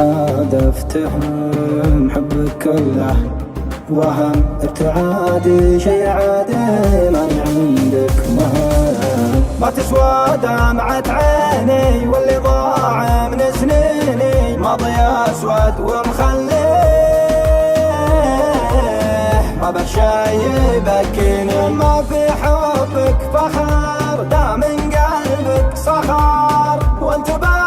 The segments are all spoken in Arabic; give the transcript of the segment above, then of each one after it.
عاد افتهم حبك كله وهم ابتعادي شي عادي ماني عندك مهم. ما تسوى دمعة عيني واللي ضاع من سنيني ماضي اسود ومخليه ما بشي يبكيني. ما في حبك فخر دا من قلبك صخر وانت بادي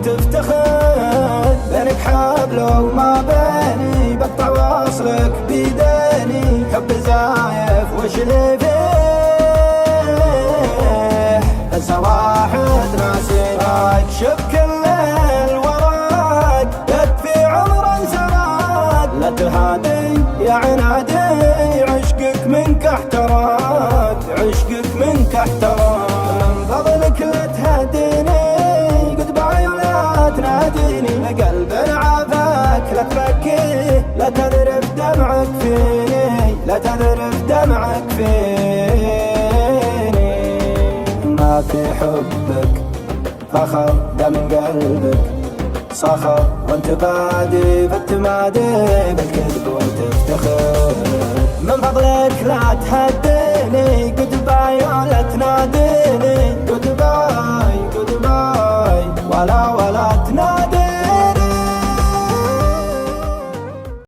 تفتخر بينك حبل وما بيني بقطع واصلك بيديني حب زايف وش اللي فيه هسه واحد ناسيك شب كل الوراك يكفي عمر سراك لا تهادي يا عنادي عشقك منك احتراك عشقك منك احتراك من فضلك لا تهديني تناديني قلب عافاك لا تبكيه لا تذرف دمعك فيني لا تذرف دمعك فيني. ما في حبك فخر دا من قلبك صخر وانت بادي فالتمادي بالكذب وانت تفتخر من فضلك لا تهدي